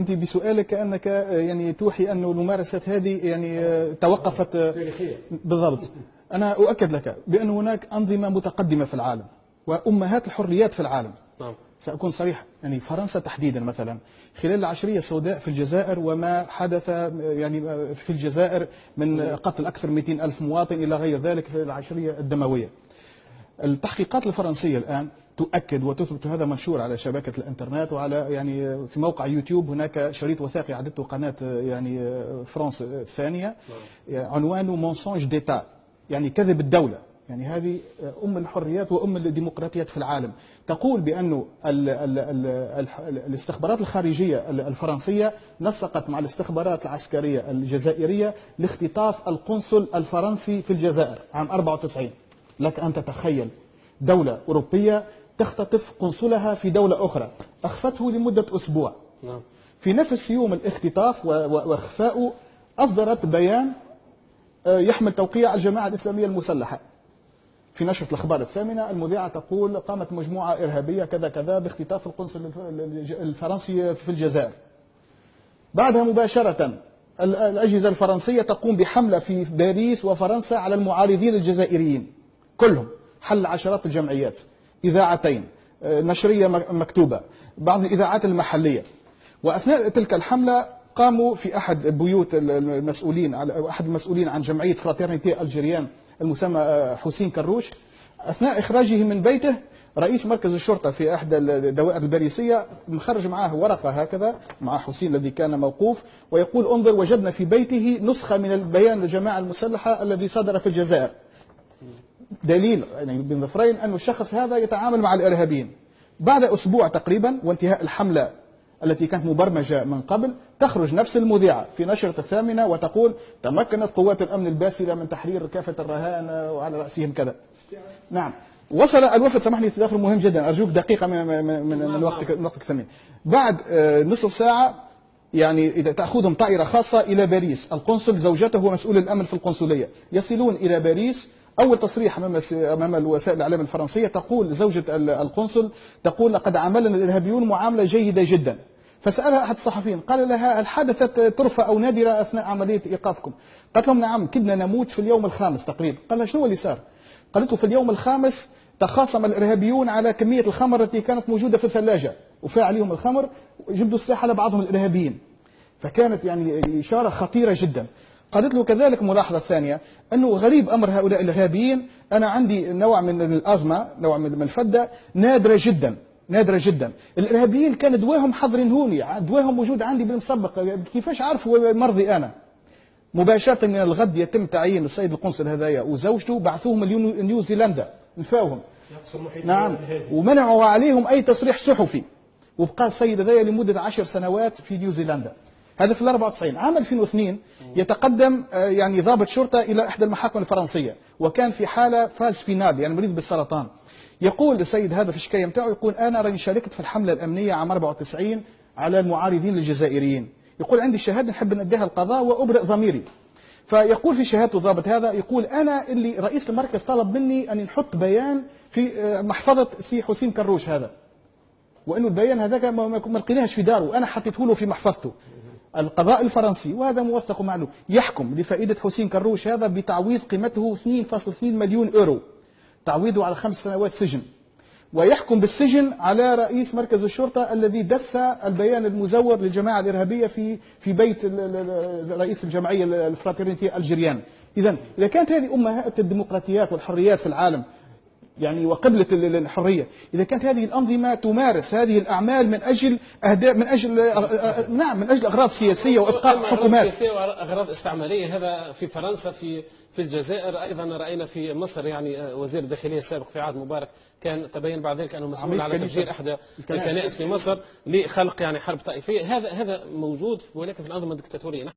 أنت بسؤالك كأنك يعني توحي أن الممارسات هذه يعني توقفت تاريخيا. بالضبط. أنا أؤكد لك بأن هناك أنظمة متقدمة في العالم وأمهات الحريات في العالم. نعم. سأكون صريح، يعني فرنسا تحديدا مثلا خلال العشرية السوداء في الجزائر وما حدث يعني في الجزائر من قتل أكثر من 200 ألف مواطن إلى غير ذلك في العشرية الدموية. التحقيقات الفرنسية الآن تؤكد وتثبت، هذا منشور على شبكة الإنترنت وعلى يعني في موقع يوتيوب، هناك شريط وثائقي عدته قناة يعني فرنسا الثانية عنوانه مونسونج ديتا، يعني كذب الدولة. يعني هذه أم الحريات وأم الديمقراطيات في العالم. تقول بأن الاستخبارات الخارجية الفرنسية نسقت مع الاستخبارات العسكرية الجزائرية لاختطاف القنصل الفرنسي في الجزائر عام 94. لك أن تتخيل دولة أوروبية تختطف قنصلها في دولة أخرى، أخفته لمدة أسبوع. في نفس يوم الاختطاف وإخفاؤه أصدرت بيان يحمل توقيع الجماعة الإسلامية المسلحة. في نشرة الأخبار الثامنة المذيعة تقول قامت مجموعة إرهابية كذا كذا باختطاف القنصل الفرنسي في الجزائر. بعدها مباشرة الأجهزة الفرنسية تقوم بحملة في باريس وفرنسا على المعارضين الجزائريين كلهم، حل عشرات الجمعيات، إذاعتين، نشرية مكتوبة، بعض الإذاعات المحلية. وأثناء تلك الحملة قاموا في أحد بيوت المسؤولين أحد المسؤولين عن جمعية فراترنيتي الجيريان المسمى حسين كروش، أثناء إخراجه من بيته رئيس مركز الشرطة في إحدى الدوائر الباريسية مخرج معه ورقة هكذا مع حسين الذي كان موقوف، ويقول انظر وجدنا في بيته نسخة من البيان للجماعة المسلحة الذي صدر في الجزائر. دليل يعني بين ظفرين أن الشخص هذا يتعامل مع الإرهابيين. بعد أسبوع تقريبا وانتهاء الحملة التي كانت مبرمجة من قبل، تخرج نفس المذيعة في نشرة الثامنة وتقول تمكنت قوات الأمن الباسلة من تحرير كافة الرهائن وعلى رأسهم كذا. نعم. وصل الوفد، سامحني تداخل مهم جدا، أرجوك دقيقة من وقتك الثمين. بعد نصف ساعة يعني إذا تأخذهم طائرة خاصة إلى باريس، القنصل زوجته ومسؤول الأمن في القنصلية يصلون إلى باريس. أول تصريح أمام الوسائل الإعلام الفرنسية تقول زوجة القنصل تقول لقد عاملنا الإرهابيون معاملة جيدة جدا. فسألها أحد الصحفيين قال لها هل حدثت طرفة أو نادرة أثناء عملية إيقافكم؟ قالت لهم نعم كدنا نموت في اليوم الخامس تقريبا. قال لها شنو اللي صار؟ قالت له في اليوم الخامس تخاصم الإرهابيون على كمية الخمر التي كانت موجودة في الثلاجة وفاء عليهم الخمر وجبدوا السلاح على بعضهم الإرهابيين. فكانت يعني إشارة خطيرة جدا. قالت له كذلك ملاحظة ثانية أنه غريب أمر هؤلاء الإرهابيين، أنا عندي نوع من الأزمة، نوع من الفدة نادرة جدا نادرة جدا. الإرهابيين كان دواهم حاضرينهوني، دواهم موجود عندي بالمسبق، كيفاش عرفوا مرضي أنا؟ مباشرة من الغد يتم تعيين السيد القنصل هذايا وزوجته، بعثوهم نيوزيلندا نفاوهم. نعم. ومنعوا عليهم أي تصريح صحفي، وبقى السيد هذايا لمدة 10 سنوات في نيوزيلندا. هذا في 94. عام 2002 يتقدم يعني ضابط شرطة إلى إحدى المحاكم الفرنسية وكان في حالة فاز فينال، يعني مريض بالسرطان. يقول السيد هذا في الشكاية متاعه، يقول أنا راني شاركت في الحملة الأمنية عام 94 على المعارضين الجزائريين. يقول عندي شهادة نحب نديها القضاء وأبرئ ضميري. فيقول في شهادته الضابط هذا، يقول أنا اللي رئيس المركز طلب مني أن نحط بيان في محفظة سي حسين كروش هذا، وأنه البيان هذاك ما لقيناهش في داره، أنا حطيته له في محفظته. القضاء الفرنسي وهذا موثق معلوم يحكم لفائدة حسين كروش هذا بتعويض قيمته 2.2 مليون يورو، تعويضه على 5 سنوات سجن، ويحكم بالسجن على رئيس مركز الشرطة الذي دس البيان المزور للجماعة الإرهابية في بيت رئيس الجمعية الفراترنيتي الجيريان. إذا كانت هذه أمهات الديمقراطيات والحريات في العالم يعني وقبلة الحرية، إذا كانت هذه الأنظمة تمارس هذه الأعمال من أجل أهداف، من أجل أغراض سياسية وإبقاء حكومات سياسية وأغراض استعمارية، هذا في فرنسا، في الجزائر أيضا رأينا في مصر، يعني وزير الداخلية السابق في عهد مبارك كان تبين بعد ذلك أنه مسؤول على تفجير إحدى الكنائس في مصر لخلق يعني حرب طائفية. هذا موجود ولكن في الأنظمة الدكتاتورية.